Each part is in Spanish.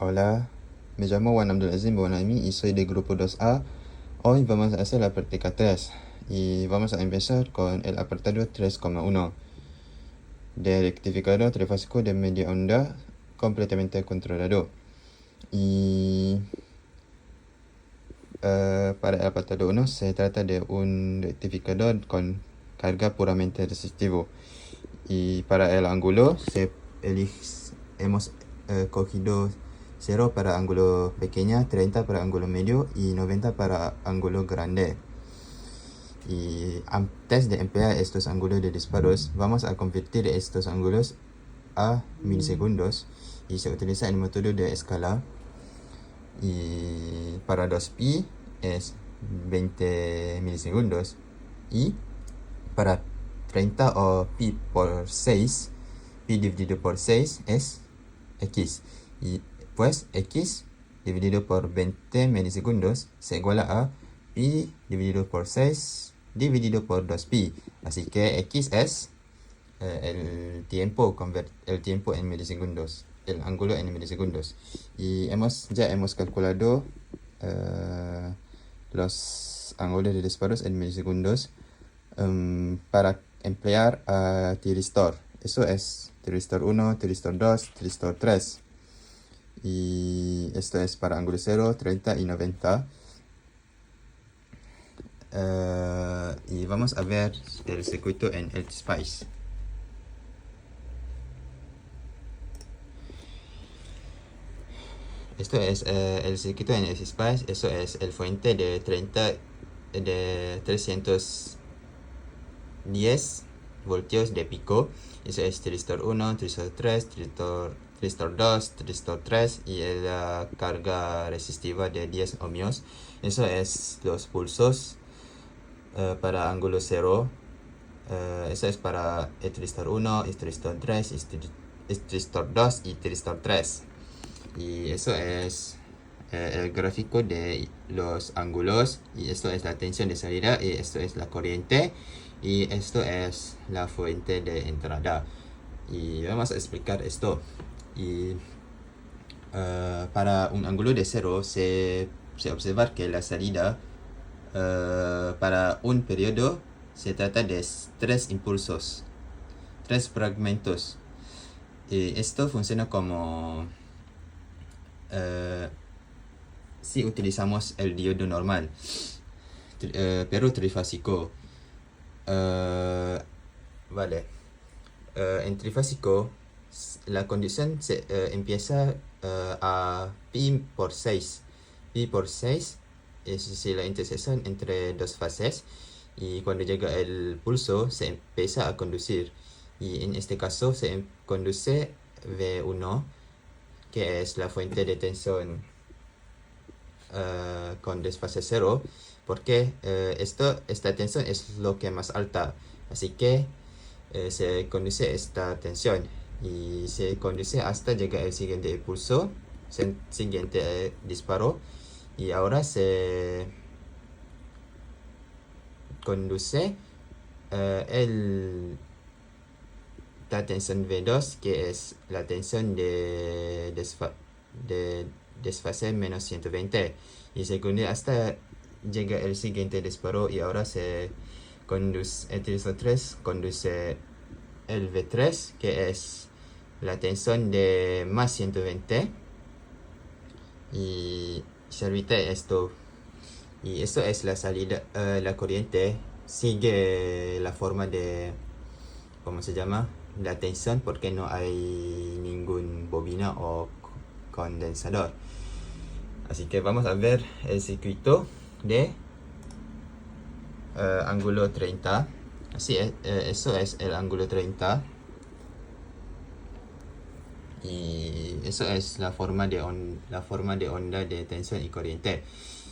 Hola, me llamo Juan Abdulazim Bonami y soy del grupo 2A. Hoy vamos a hacer la práctica 3 y vamos a empezar con el apartado 3,1 del rectificador trifásico de media onda completamente controlado. Y para el apartado 1 se trata de un rectificador con carga puramente resistivo. Y para el ángulo hemos cogido 0 para ángulo pequeña, 30 para ángulo medio y 90 para ángulo grande. Y antes de emplear estos ángulos de disparos, vamos a convertir estos ángulos a milisegundos y se utiliza el método de escala. Y para 2pi es 20 milisegundos y para 30 o pi por 6, pi dividido por 6 es x. Y pues x dividido por 20 milisegundos se iguala a pi dividido por 6 dividido por 2pi. Así que x es el tiempo en milisegundos, el ángulo en milisegundos. Y ya hemos calculado los ángulos de disparos en milisegundos para emplear tiristor. Eso es tiristor 1, tiristor 2, tiristor 3. Y esto es para ángulo 0, 30 y 90. Y vamos a ver el circuito en LTSpice. Esto es el circuito en LTSpice. Eso es el fuente de 310 voltios de pico. Eso es tiristor 1, tiristor 3, tiristor 2, tiristor 3 y la carga resistiva de 10 ohmios. Eso es los pulsos para ángulo 0. Eso es para el tiristor 1, el tiristor 3, el tiristor 2 y tiristor 3. Y eso es el gráfico de los ángulos. Y esto es la tensión de salida. Y esto es la corriente. Y esto es la fuente de entrada. Y vamos a explicar esto. Y para un ángulo de 0 se observa que la salida para un periodo se trata de 3 impulsos, 3 fragmentos. Y esto funciona como si utilizamos el diodo normal, pero trifásico. Vale. En trifásico, la condición empieza a pi por 6. Pi por 6 es la intersección entre dos fases. Y cuando llega el pulso, se empieza a conducir. Y en este caso, se conduce V1, que es la fuente de tensión con desfase 0, porque esta tensión es lo que más alta. Así que se conduce esta tensión y se conduce hasta llegar el siguiente impulso, siguiente disparo. Y ahora se conduce la tensión V2, que es la tensión de desfase menos 120. Y se conduce hasta llegar el siguiente disparo. Y ahora se conduce el tiristor 3, conduce el V3, que es la tensión de más 120. Y se repite esto. Y esto es la salida, la corriente sigue la forma de, ¿cómo se llama? La tensión, porque no hay ningún bobina o condensador. Así que vamos a ver el circuito de ángulo 30. Así es, eso es el ángulo 30. Y eso es la forma de onda de tensión y corriente.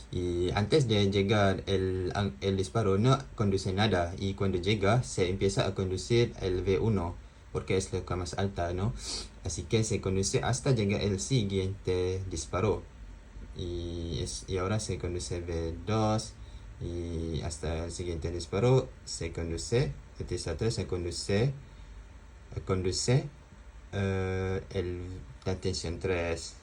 Y antes de llegar el disparo no conduce nada, y cuando llega se empieza a conducir el V1 porque es la más alta, ¿no? Así que se conduce hasta llegar el siguiente disparo. Y ahora se conduce V2 y hasta el siguiente disparo se conduce, el T1 se conduce la tensión 3.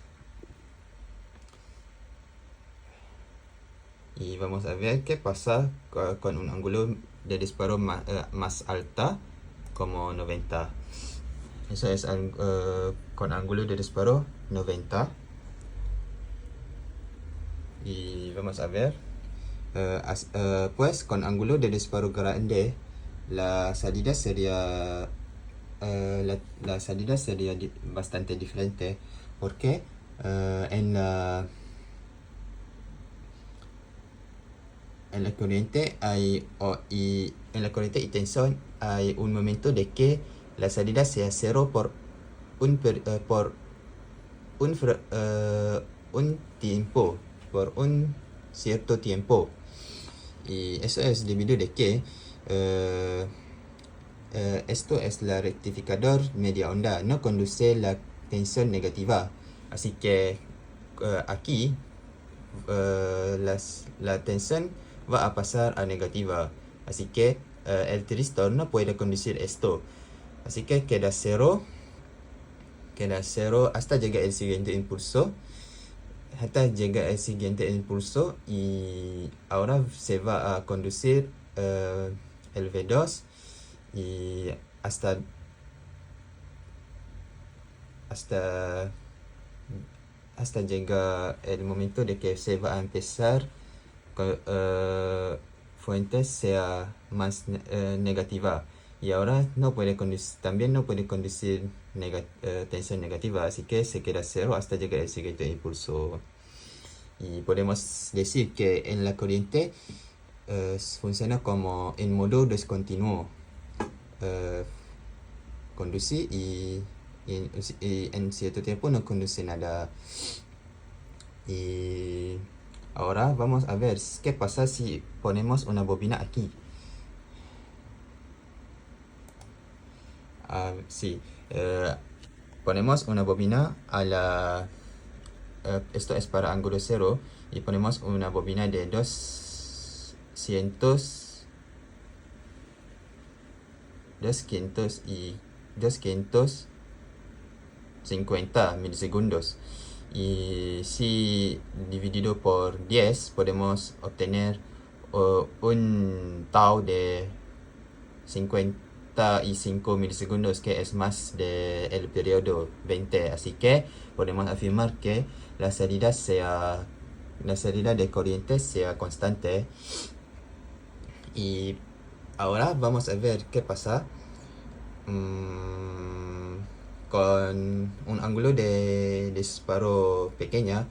Y vamos a ver qué pasa con un ángulo de disparo más alta, como 90. Eso es con ángulo de disparo 90. Y vamos a ver, pues con ángulo de disparo grande, la salida sería la salida sería bastante diferente, porque en la corriente en la corriente y tensión hay un momento de que la salida sea cero por un tiempo, por un cierto tiempo. Y eso es debido de que eh, esto es la rectificador media onda, no conduce la tensión negativa. Así que aquí la tensión va a pasar a negativa. Así que el tristor no puede conducir esto. Así que queda cero hasta llegar el siguiente impulso. Hasta llega el siguiente impulso y ahora se va a conducir el V2 y hasta hasta llega el momento de que se va a empezar fuente sea más negativa, y ahora también no puede conducir tensión negativa, así que se queda cero hasta llegar el siguiente impulso. Y podemos decir que en la corriente funciona como en modo discontinuo, conduce y en cierto tiempo no conduce nada. Y ahora vamos a ver qué pasa si ponemos una bobina aquí. Sí, ponemos una bobina esto es para ángulo cero, y ponemos una bobina de 250 milisegundos. Y si dividido por 10 podemos obtener un tau de 55 milisegundos, que es más del periodo 20. Así que podemos afirmar que la salida de corriente sea constante. Y ahora vamos a ver qué pasa con un ángulo de disparo pequeña.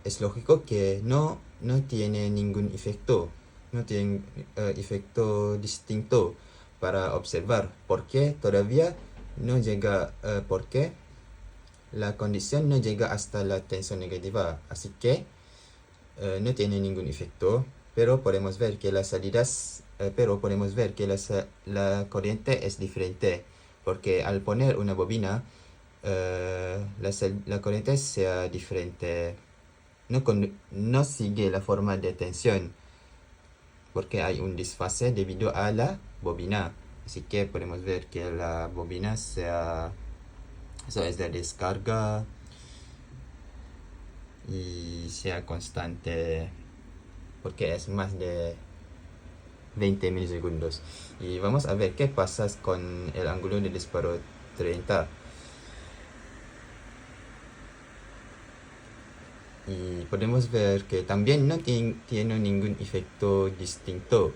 Es lógico que no tiene ningún efecto, no tiene efecto distinto para observar, porque todavía no llega, porque la condición no llega hasta la tensión negativa, así que no tiene ningún efecto, pero podemos ver que la corriente es diferente, porque al poner una bobina la corriente sea diferente, no sigue la forma de tensión, porque hay un desfase debido a la bobina. Así que podemos ver que la bobina eso es de descarga y sea constante, porque es más de 20 milisegundos. Y vamos a ver qué pasa con el ángulo de disparo 30. Y podemos ver que también no tiene ningún efecto distinto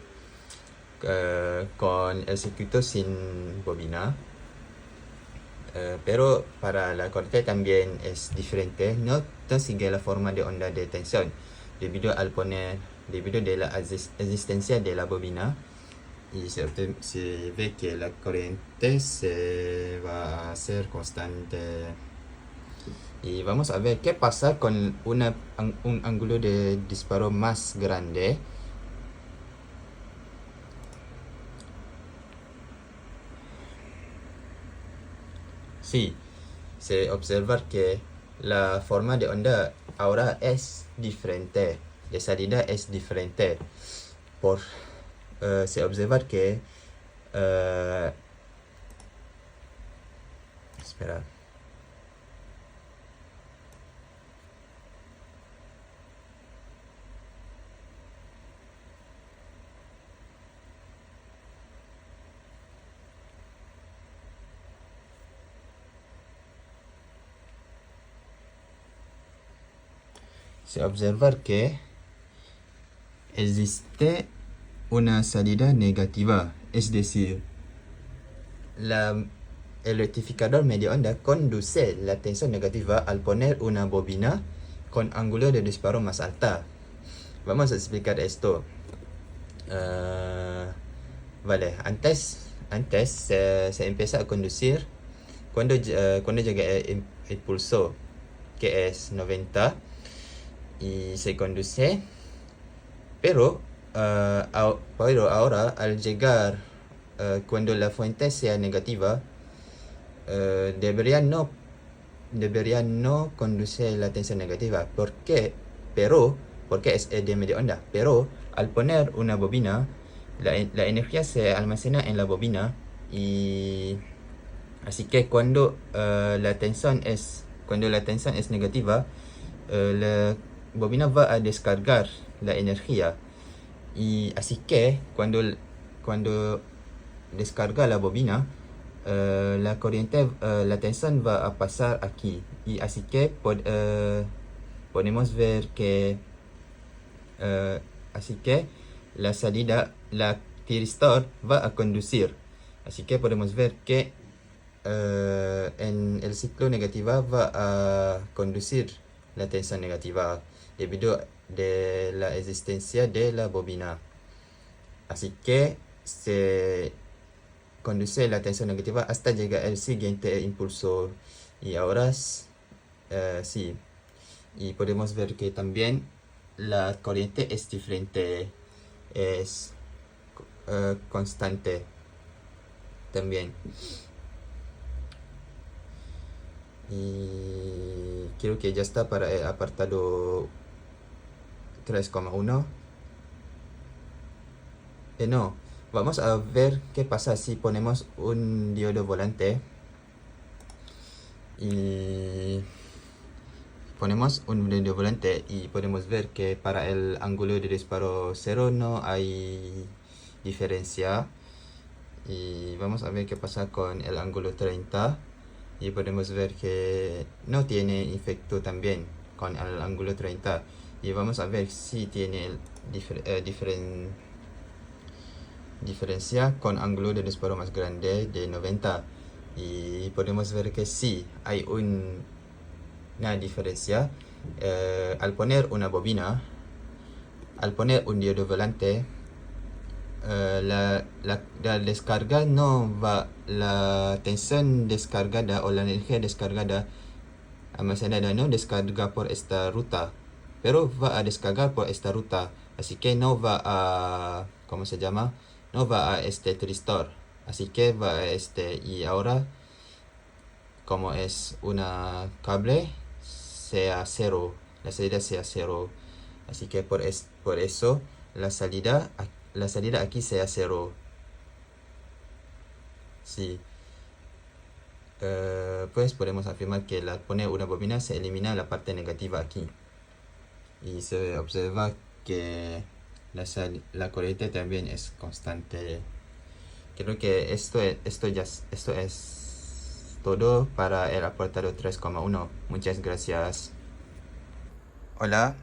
con el circuito sin bobina. Pero para la corriente también es diferente, no sigue la forma de onda de tensión debido de la existencia de la bobina. Y se ve que la corriente se va a hacer constante. Y vamos a ver qué pasa con un ángulo de disparo más grande. Sí, se observa que la forma de onda ahora es diferente, la salida es diferente. Se observa que espera. se observa que existe una salida negativa, es decir, el rectificador media onda conduce la tensión negativa al poner una bobina con ángulo de disparo más alta. Vamos a explicar esto. Vale, antes se empieza a conducir cuando llega el impulso, que es 90, y se conduce, pero ahora al llegar cuando la fuente sea negativa, debería no conducir la tensión negativa. ¿Por qué? Porque es de media onda. Pero al poner una bobina, la energía se almacena en la bobina, y así que cuando la tensión es negativa, la bobina va a descargar la energía, y así que cuando descarga la bobina, la corriente, la tensión va a pasar aquí, y así que podemos ver que así que la salida, la tiristor va a conducir, así que podemos ver que en el ciclo negativa va a conducir la tensión negativa debido de la existencia de la bobina, así que se conduce la tensión negativa hasta llegar al siguiente impulso. Y ahora sí, y podemos ver que también la corriente es diferente, es constante también. Y creo que ya está para el apartado 3,1. No, vamos a ver qué pasa si ponemos un diodo volante y ponemos un diodo volante, y podemos ver que para el ángulo de disparo 0 no hay diferencia. Y vamos a ver qué pasa con el ángulo 30, y podemos ver que no tiene efecto también con el ángulo 30. Y vamos a ver si tiene diferencia con ángulo de disparo más grande de 90, y podemos ver que sí hay una diferencia. Al poner una bobina, al poner un diodo volante, la descarga no va, la tensión descargada o la energía descargada almacenada no descarga por esta ruta, pero va a descargar por esta ruta, así que no va a, ¿cómo se llama? No va a este tristor, así que va a este, y ahora como es una cable, sea cero, la salida sea cero, así que por eso la salida aquí sea cero. Sí. Pues podemos afirmar que al poner una bobina se elimina la parte negativa aquí, y se observa que la corriente también es constante. Creo que esto es todo para el apartado 3,1. Muchas gracias. Hola,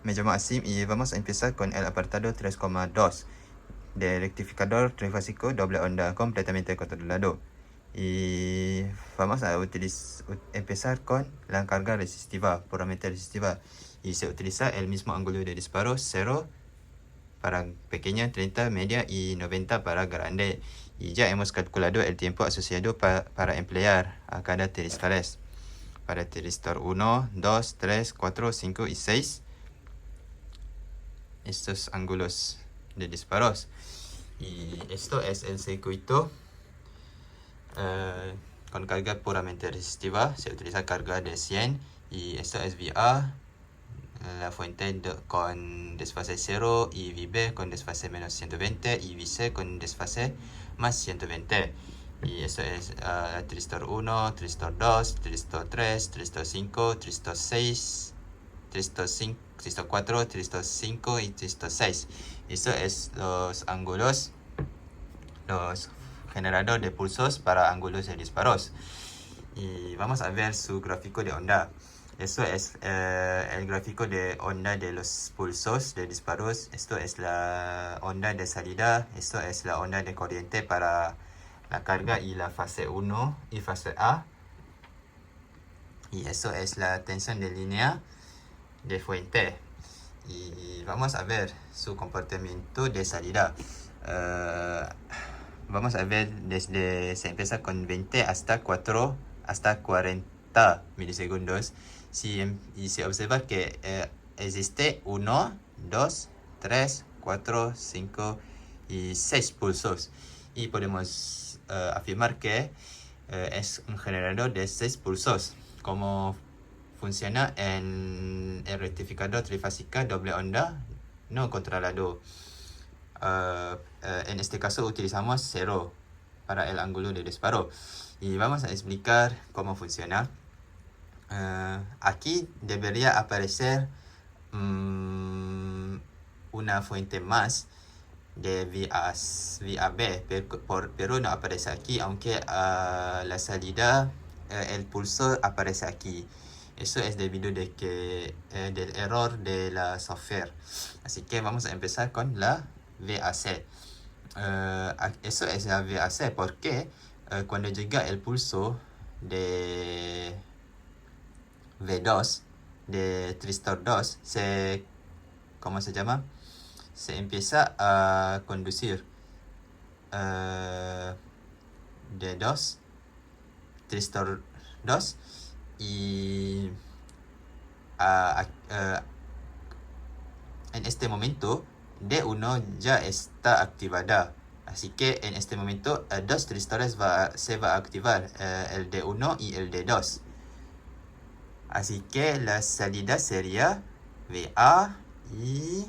me llamo Asim y vamos a empezar con el apartado 3,2 de rectificador trifásico doble onda completamente controlado. Y vamos a empezar con la carga resistiva, parámetro resistiva, y se utiliza el mismo ángulo de disparo, 0 para pequeña, 30 media y 90 para grande. Y ya hemos calculado el tiempo asociado para emplear a cada tiristores. Para tiristor 1, 2, 3, 4, 5 y 6, estos ángulos de disparos. Y esto es el circuito con carga puramente resistiva. Se utiliza carga de 100, y esto es VA, la fuente con desfase 0, y VB con desfase menos 120, y VC con desfase más 120. Y esto es tristor 1, tristor 2, tristor 3, tristor 5, tristor 6, tristor 5, tristor 4, tristor 5 y tristor 6. Esto es los ángulos, los generadores de pulsos para ángulos de disparos. Y vamos a ver su gráfico de onda. Eso es el gráfico de onda de los pulsos de disparos. Esto es la onda de salida. Esto es la onda de corriente para la carga y la fase 1 y fase A. Y eso es la tensión de línea de fuente. Y vamos a ver su comportamiento de salida. Vamos a ver desde se empieza con 20 hasta 4 hasta 40 milisegundos. Y se observa que existe 1, 2, 3, 4, 5 y 6 pulsos. Y podemos afirmar que es un generador de 6 pulsos. Como funciona en el rectificador trifásica doble onda no controlado. En este caso utilizamos 0 para el ángulo de disparo. Y vamos a explicar cómo funciona. Aquí debería aparecer una fuente más de VAB, pero no aparece aquí, aunque la salida, el pulso aparece aquí. Eso es debido de que del error de la software. Así que vamos a empezar con la VAC. Eso es la VAC porque cuando llega el pulso de V2 de tristor 2 ¿cómo se llama? Se empieza a conducir D2 tristor 2 y en este momento D1 ya está activada. Así que en este momento dos tristores se va a activar, el D1 y el D2. Así que la salida sería VA y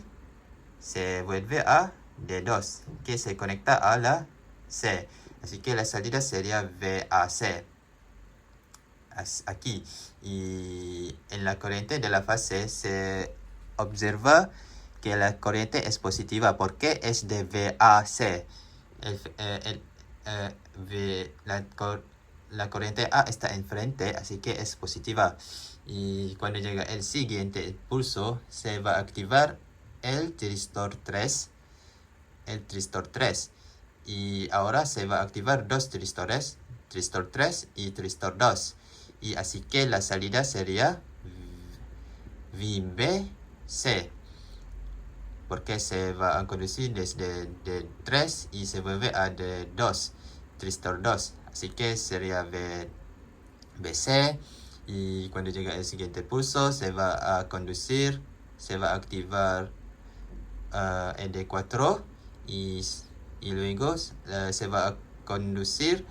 se vuelve a D2, que se conecta a la C. Así que la salida sería VAC. Aquí. Y en la corriente de la fase se observa que la corriente es positiva porque es de VAC. La corriente A está enfrente, así que es positiva. Y cuando llega el siguiente pulso, se va a activar el tristor 3. Y ahora se va a activar dos tristores, tristor 3 y tristor 2. Y así que la salida sería VBC. Porque se va a conducir desde D3 y se vuelve a D2, tristor 2. Así que sería VBC. Y cuando llega el siguiente pulso, se va a conducir, se va a activar el D4 y luego se va a conducir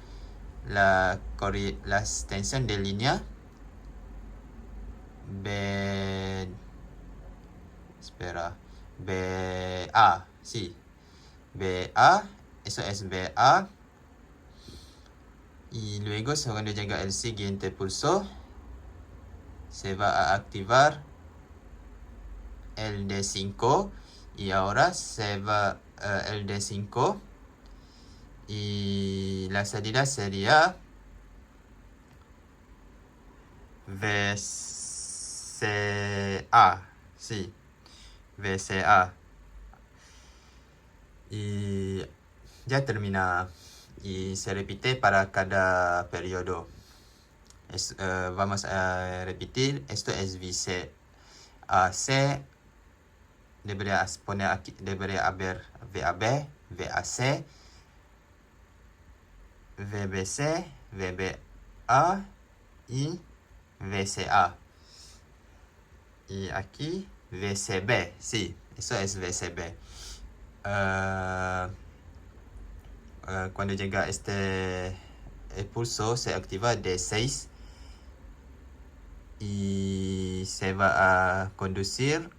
la tensión de línea BA, sí, BA, eso es BA. Y luego cuando llega el siguiente pulso, se va a activar el D5 y ahora se va el D5 y la salida sería VCA, sí, VCA. Y ya termina y se repite para cada periodo. Vamos a repetir, esto es VCAC, debería poner aquí, debería haber VAB, VAC, VBC, VBA y VCA. Y aquí VCB, sí, eso es VCB. Cuando llega el pulso se activa D6 y se va a conducir,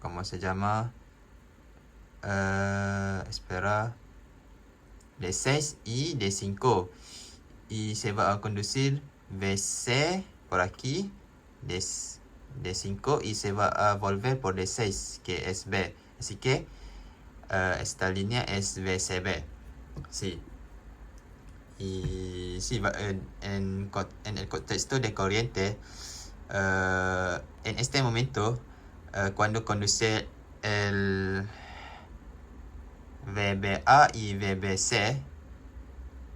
¿cómo se llama? Espera, D6 y D5 y se va a conducir VC por aquí, D5 y se va a volver por D6 que es B. Así que esta línea es VCB, sí. Y sí, en el contexto de corriente en este momento, cuando conduce el VBA y VBC,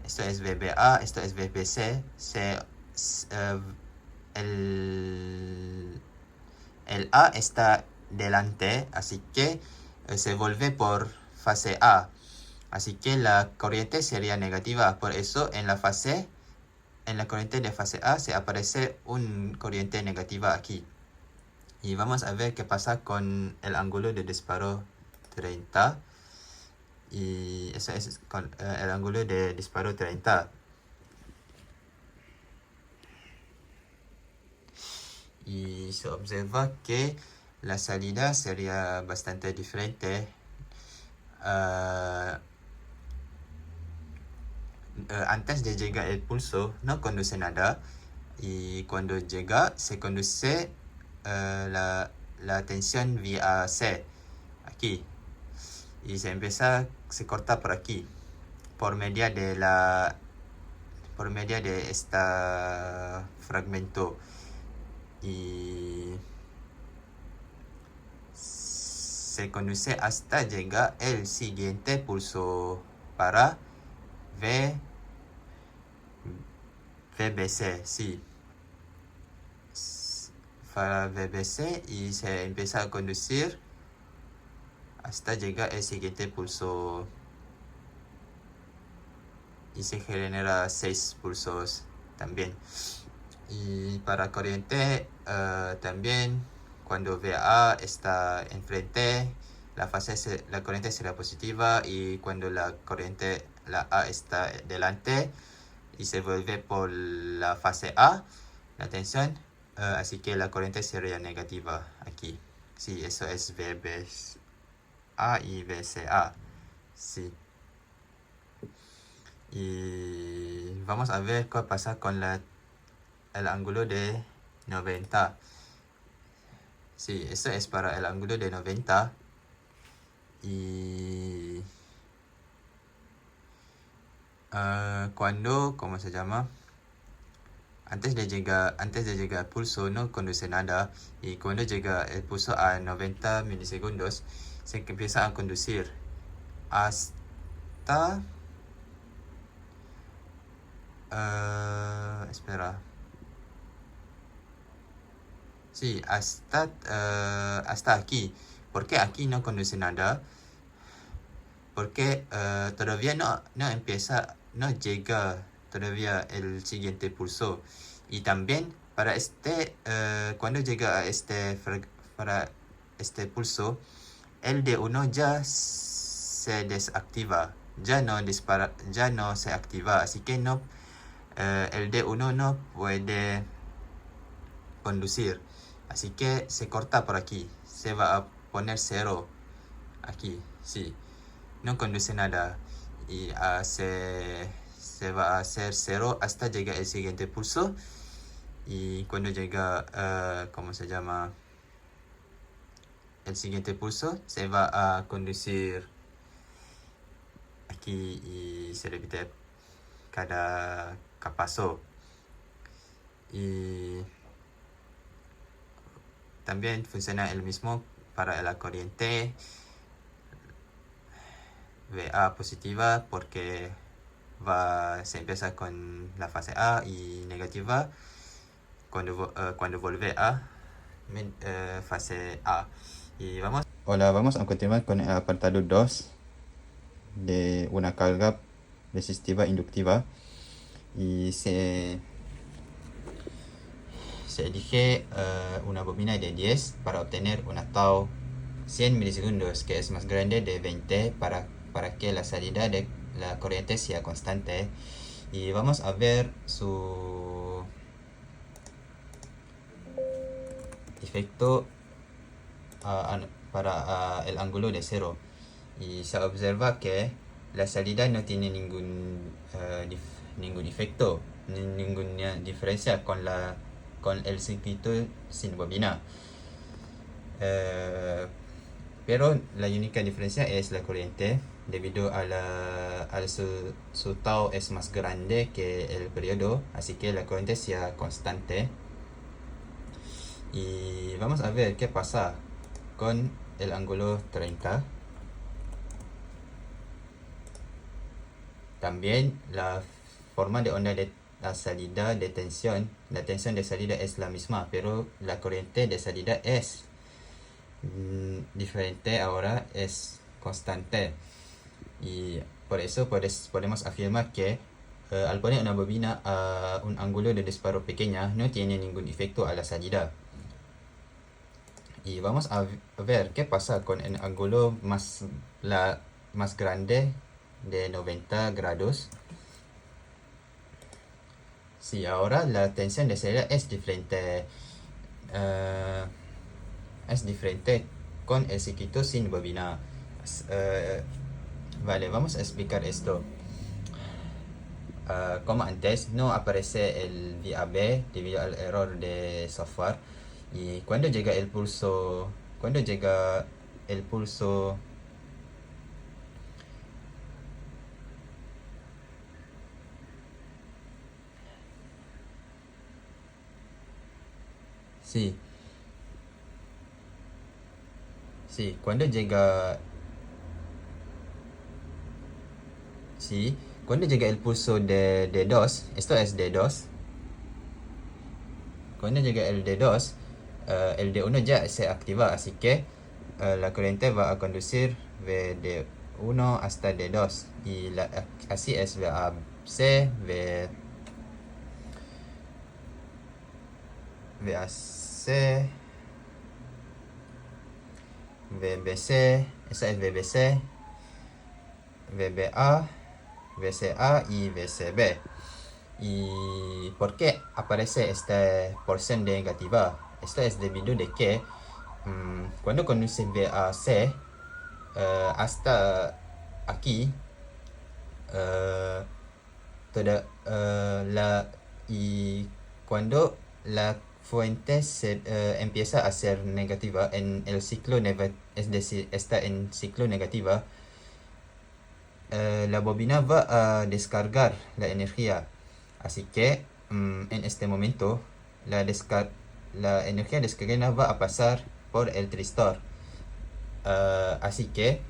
esto es VBA, esto es VBC, el A está delante, así que se vuelve por fase A. Así que la corriente sería negativa. Por eso en la corriente de fase A se aparece una corriente negativa aquí. Y vamos a ver qué pasa con el ángulo de disparo 30. Y eso es con el ángulo de disparo 30. Y se observa que la salida sería bastante diferente. Antes de llegar el pulso no conduce nada, y cuando llega se conduce la tensión vía C aquí, y se corta por aquí por medio de este fragmento, y se conduce hasta llegar el siguiente pulso para VBC, sí, para VBC, y se empieza a conducir hasta llegar el siguiente pulso, y se genera 6 pulsos también. Y para corriente también, cuando VA está enfrente, la corriente será positiva, y cuando la A está delante y se vuelve por la fase A, la tensión, así que la corriente sería negativa aquí. Sí, eso es VBA y VCA. Sí. Y vamos a ver qué pasa con el ángulo de 90. Sí, eso es para el ángulo de 90. Y cuando, ¿cómo se llama? Antes de llegar al pulso no conduce nada, y cuando llega el pulso a 90 milisegundos se empieza a conducir hasta espera. Sí, hasta aquí. ¿Por qué aquí no conduce nada? Porque todavía no llega todavía el siguiente pulso. Y también para cuando llega a para este pulso, el D1 ya se desactiva, ya no se activa, así que el D1 no puede conducir, así que se corta por aquí, se va a poner 0 aquí, sí, no conduce nada, y se va a hacer 0 hasta llegar el siguiente pulso. Y cuando llega ¿cómo se llama? El siguiente pulso se va a conducir aquí, y se repite cada paso. Y también funciona el mismo para la corriente VA positiva, porque se empieza con la fase A, y negativa cuando vuelve a fase A. Y vamos a continuar con el apartado 2 de una carga resistiva inductiva, y se elige una bobina de 10 para obtener una tau 100 milisegundos, que es más grande de 20, para que la salida de la corriente sea constante. Y vamos a ver su efecto para el ángulo de 0. Y se observa que la salida no tiene ningún efecto, ninguna diferencia con el circuito sin bobina. Pero la única diferencia es la corriente, debido a su tau es más grande que el periodo, así que la corriente sea constante. Y vamos a ver qué pasa con el ángulo 30. También la forma de onda de la salida de tensión, la tensión de salida es la misma, pero la corriente de salida es diferente, ahora es constante. Y por eso podemos afirmar que al poner una bobina a un ángulo de disparo pequeña no tiene ningún efecto a la salida. Y vamos a ver qué pasa con el ángulo más grande de 90 grados. Sí, ahora la tensión de salida es diferente. Con el circuito sin bobina. Vale, vamos a explicar esto. Como antes, no aparece el VAB debido al error de software. Y cuando llega el pulso, sí, sí, cuando llega el pulso de DOS, esto es de DOS. Cuando llega el de DOS, el D1 ya se activa, así que la corriente va a conducir de D1 hasta D2 y así es VAC, VAC, VBC, esa es VBC, VBA, VCA y VCB. ¿Y por qué aparece esta porción negativa? Esto es debido de que cuando conduce VAC hasta aquí, y cuando la fuente empieza a ser negativa en el ciclo es decir, está en ciclo negativa, la bobina va a descargar la energía. Así que en este momento la energía descargada va a pasar por el tristor. Así que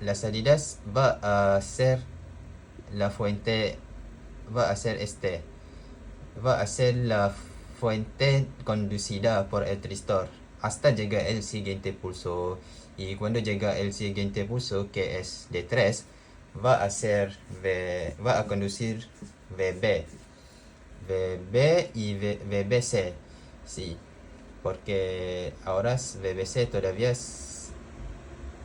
las salidas va a ser la fuente, va a ser la fuente conducida por el tristor hasta llegar el siguiente pulso. Y cuando llega el siguiente pulso, que es de 3, va a conducir VB y VBC. Sí, porque ahora VBC todavía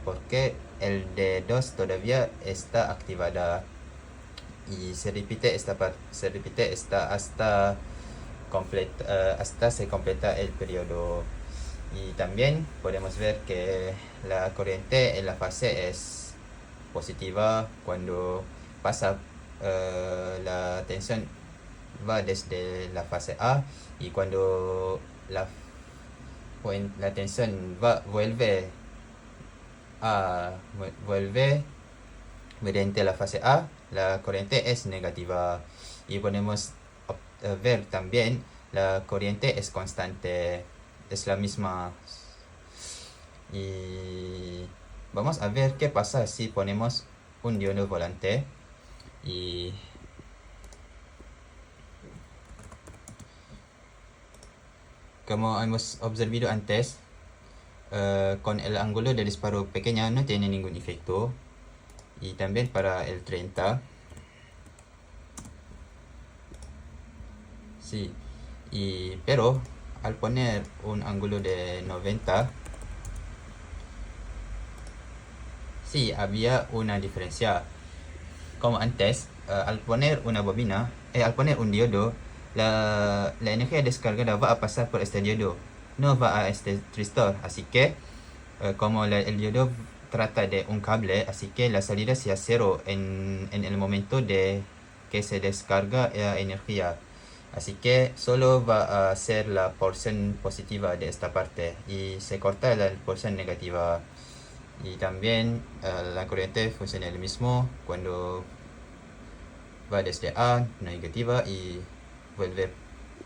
porque el D2 todavía está activada y se repite esta hasta se completa el periodo. Y también podemos ver que la corriente en la fase es positiva cuando pasa la tensión va desde la fase A, y cuando la tensión vuelve mediante la fase A, la corriente es negativa. Y podemos ver también la corriente es constante, es la misma. Y vamos a ver qué pasa si ponemos un diodo volante. Y como hemos observado antes, con el ángulo de disparo pequeña no tiene ningún efecto. Y también para el 30. Sí. Pero al poner un ángulo de 90, sí, había una diferencia. Como antes, al poner un diodo, la energía descargada va a pasar por este diodo, no va a este tristor. Así que, como el diodo trata de un cable, así que la salida sea cero en el momento de que se descarga la energía. Así que solo va a ser la porción positiva de esta parte y se corta la porción negativa. Y también la corriente funciona lo mismo cuando va desde A negativa y volver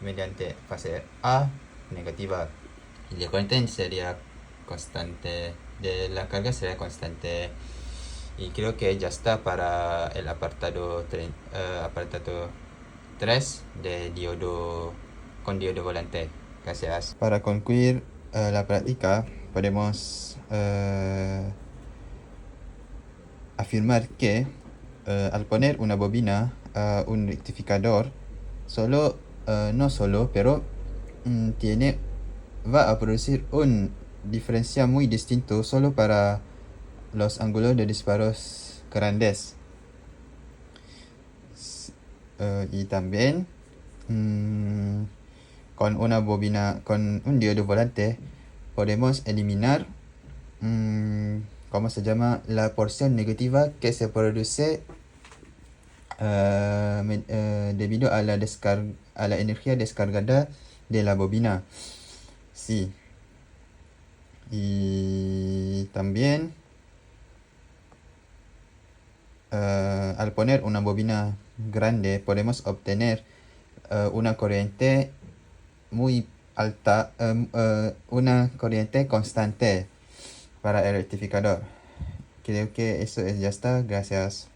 mediante fase A negativa. Y la corriente sería constante, de la carga sería constante. Y creo que ya está para el apartado 3 de diodo con diodo volante. Gracias. Para concluir la práctica, podemos afirmar que al poner una bobina a un rectificador, pero va a producir un diferencial muy distinto solo para los ángulos de disparos grandes. Y también con un diodo volante podemos eliminar la porción negativa que se produce debido a la energía descargada de la bobina. Sí. Y también al poner una bobina grande podemos obtener una corriente muy alta, una corriente constante para el rectificador. Creo que eso ya está. Gracias.